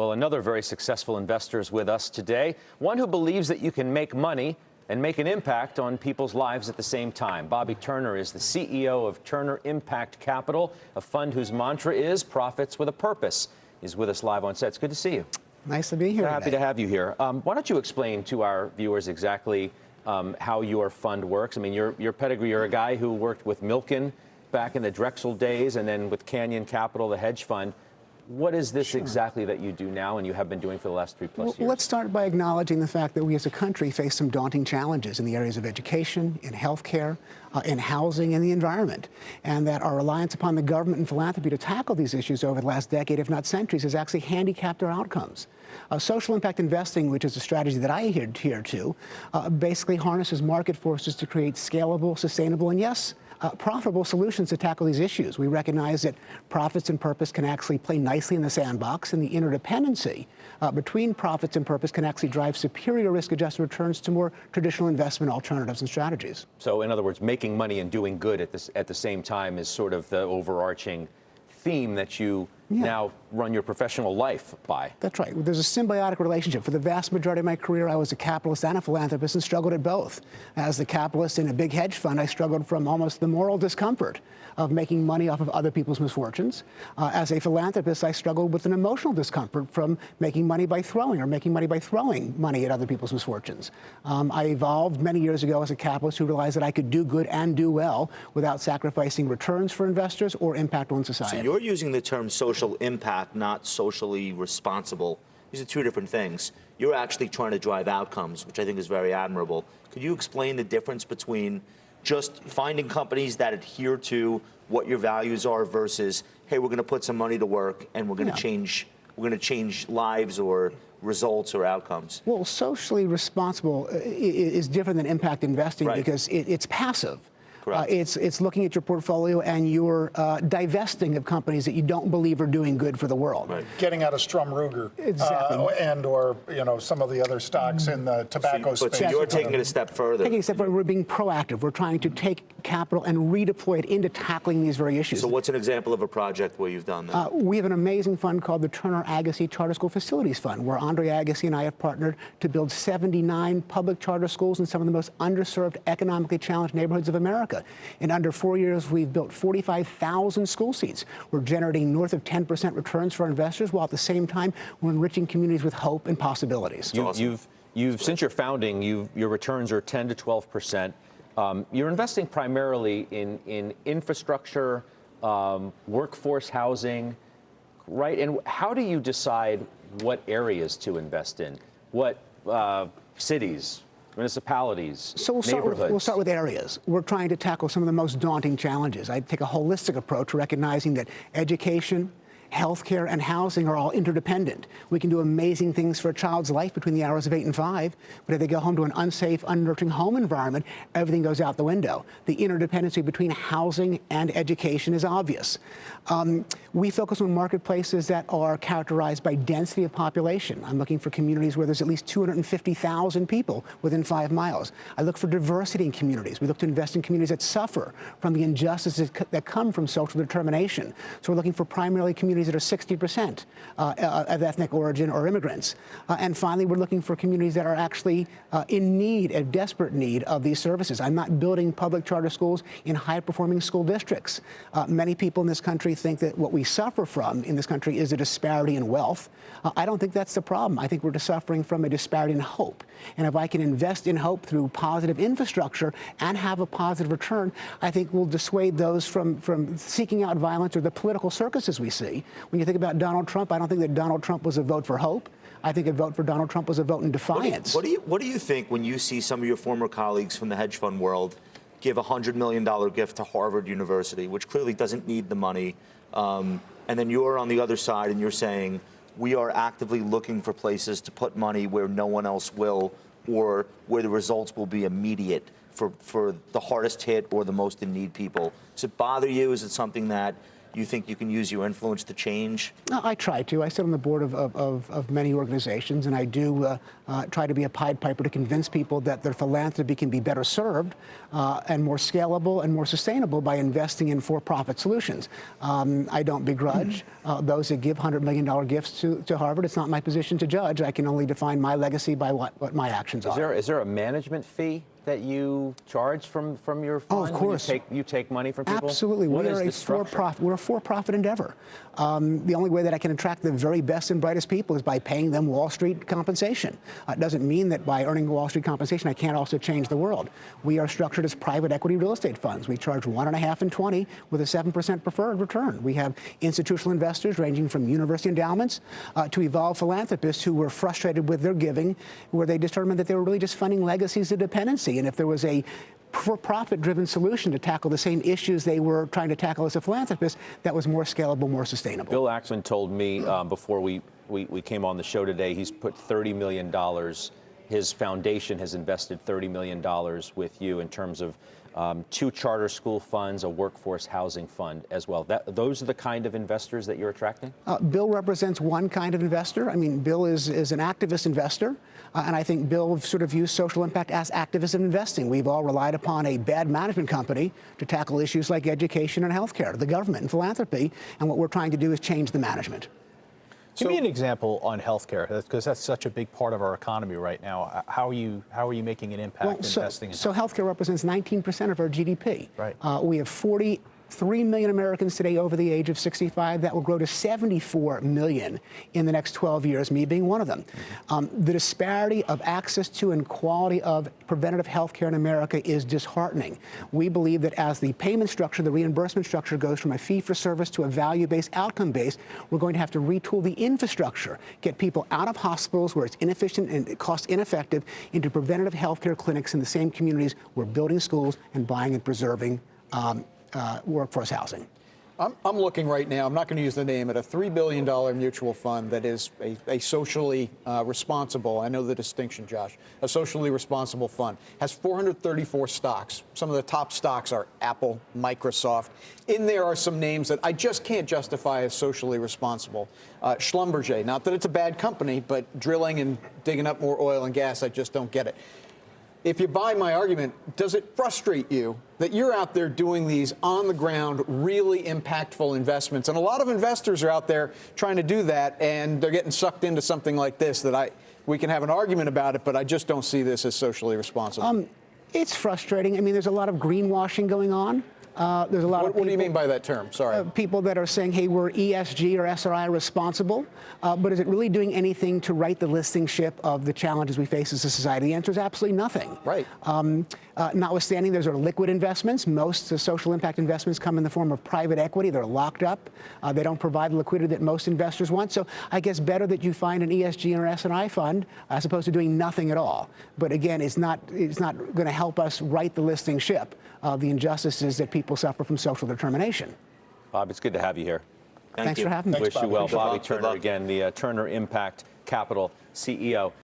Well, another very successful investor is with us today, one who believes that you can make money and make an impact on people's lives at the same time. Bobby Turner is the CEO of Turner Impact Capital, a fund whose mantra is profits with a purpose. He's with us live on set. It's good to see you. Nice to be here. Happy to have you here. Why don't you explain to our viewers exactly how your fund works? I mean, your pedigree, you're a guy who worked with Milken back in the Drexel days and then with Canyon Capital, the hedge fund. What is this exactly that you do now and you have been doing for the last 3+ years? Well, let's start by acknowledging the fact that we as a country face some daunting challenges in the areas of education, in healthcare, in housing, and the environment. And that our reliance upon the government and philanthropy to tackle these issues over the last decade, if not centuries, has actually handicapped our outcomes. Social impact investing, which is a strategy that I adhere to, basically harnesses market forces to create scalable, sustainable, and yes, profitable solutions to tackle these issues. We recognize that profits and purpose can actually play nicely in the sandbox, and the interdependency between profits and purpose can actually drive superior risk-adjusted returns to more traditional investment alternatives and strategies. So, in other words, making money and doing good at the same time is sort of the overarching theme that you now run your professional life by. That's right. There's a symbiotic relationship. For the vast majority of my career, I was a capitalist and a philanthropist and struggled at both. As the capitalist in a big hedge fund, I struggled from almost the moral discomfort of making money off of other people's misfortunes. As a philanthropist, I struggled with an emotional discomfort from making money by throwing money at other people's misfortunes. I evolved many years ago as a capitalist who realized that I could do good and do well without sacrificing returns for investors or impact on society. So you're using the term social impact, not socially responsible. These are two different things. You're actually trying to drive outcomes, which I think is very admirable. Could you explain the difference between just finding companies that adhere to what your values are versus, hey, we're going to put some money to work and we're going to change lives or results or outcomes? Well, socially responsible is different than impact investing because it's passive. It's looking at your portfolio and you're divesting of companies that you don't believe are doing good for the world. Right. Getting out of Strum Ruger, and or some of the other stocks in the tobacco space. So you're taking it a step further. Taking it a step further, we're being proactive. We're trying to take capital and redeploy it into tackling these very issues. So what's an example of a project where you've done that? We have an amazing fund called the Turner Agassi Charter School Facilities Fund, where Andre Agassi and I have partnered to build 79 public charter schools in some of the most underserved, economically challenged neighborhoods of America. In under 4 years, we've built 45,000 school seats. We're generating north of 10% returns for our investors, while at the same time, we're enriching communities with hope and possibilities. You've since your founding, your returns are 10 to 12%. You're investing primarily in infrastructure, workforce housing, right? And how do you decide what areas to invest in? What cities? Municipalities, neighborhoods? We'll start with areas. We're trying to tackle some of the most daunting challenges. I take a holistic approach, recognizing that education, healthcare, and housing are all interdependent. We can do amazing things for a child's life between the hours of 8 and 5, but if they go home to an unsafe, unnurturing home environment, everything goes out the window. The interdependency between housing and education is obvious. We focus on marketplaces that are characterized by density of population. I'm looking for communities where there's at least 250,000 people within 5 miles. I look for diversity in communities. We look to invest in communities that suffer from the injustices that come from social determination. So we're looking for primarily communities that are 60% of ethnic origin or immigrants. And finally, we're looking for communities that are actually in need, a desperate need of these services. I'm not building public charter schools in high-performing school districts. Many people in this country think that what we suffer from in this country is a disparity in wealth. I don't think that's the problem. I think we're suffering from a disparity in hope. And if I can invest in hope through positive infrastructure and have a positive return, I think we'll dissuade those from seeking out violence or the political circuses we see. When you think about Donald Trump, I don't think that Donald Trump was a vote for hope. I think a vote for Donald Trump was a vote in defiance. What do you think when you see some of your former colleagues from the hedge fund world give a $100 million gift to Harvard University, which clearly doesn't need the money, and then you're on the other side and you're saying, we are actively looking for places to put money where no one else will, or where the results will be immediate for the hardest hit or the most in need people? Does it bother you? Is it something that you think you can use your influence to change? I try to. I sit on the board of many organizations, and I do try to be a Pied Piper to convince people that their philanthropy can be better served and more scalable and more sustainable by investing in for-profit solutions. I don't begrudge those that give $100 million gifts to Harvard. It's not my position to judge. I can only define my legacy by what my actions are. Is there a management fee that you charge from your fund? Oh, of course. You take money from people? Absolutely. What we is are the structure? we're a for-profit endeavor. The only way that I can attract the very best and brightest people is by paying them Wall Street compensation. It doesn't mean that by earning Wall Street compensation, I can't also change the world. We are structured as private equity real estate funds. We charge 1.5 and 20 with a 7% preferred return. We have institutional investors ranging from university endowments to evolved philanthropists who were frustrated with their giving, where they determined that they were really just funding legacies of dependency. And if there was a for-profit-driven solution to tackle the same issues they were trying to tackle as a philanthropist, that was more scalable, more sustainable. Bill Axman told me before we came on the show today, he's put $30 million. His foundation has invested $30 million with you in terms of 2 charter school funds, a workforce housing fund as well. Those are the kind of investors that you're attracting? Bill represents one kind of investor. I mean, Bill is an activist investor, and I think Bill sort of views social impact as activism investing. We've all relied upon a bad management company to tackle issues like education and healthcare, the government and philanthropy, and what we're trying to do is change the management. Give me an example on healthcare, because that's such a big part of our economy right now. How are you making an impact investing in So healthcare represents 19% of our GDP. Right. We have 43 million Americans today over the age of 65. That will grow to 74 million in the next 12 years, me being one of them. The disparity of access to and quality of preventative health care in America is disheartening. We believe that as the payment structure, the reimbursement structure goes from a fee-for-service to a value-based, outcome-based, we're going to have to retool the infrastructure, get people out of hospitals where it's inefficient and cost ineffective into preventative health care clinics in the same communities we're building schools and buying and preserving workforce housing. I'm looking right now, I'm not going to use the name, at a $3 billion mutual fund that is a socially responsible, I know the distinction, Josh, a socially responsible fund. Has 434 stocks. Some of the top stocks are Apple, Microsoft. In there are some names that I just can't justify as socially responsible. Schlumberger, not that it's a bad company, but drilling and digging up more oil and gas, I just don't get it. If you buy my argument, does it frustrate you that you're out there doing these on-the-ground, really impactful investments? And a lot of investors are out there trying to do that, and they're getting sucked into something like this that we can have an argument about it, but I just don't see this as socially responsible. It's frustrating. I mean, there's a lot of greenwashing going on. There's a lot of people, what do you mean by that term? Sorry. People that are saying, hey, we're ESG or SRI responsible, but is it really doing anything to right the listing ship of the challenges we face as a society? The answer is absolutely nothing. Right. Notwithstanding, those are liquid investments. Most social impact investments come in the form of private equity. They're locked up. They don't provide the liquidity that most investors want. So I guess better that you find an ESG or SRI fund as opposed to doing nothing at all. But again, it's not going to help us right the listing ship of the injustices that people suffer from social determination. Bob, it's good to have you here. Thanks for having me. Wish you well. Appreciate it. Bobby Good Turner luck. again, the Turner Impact Capital CEO.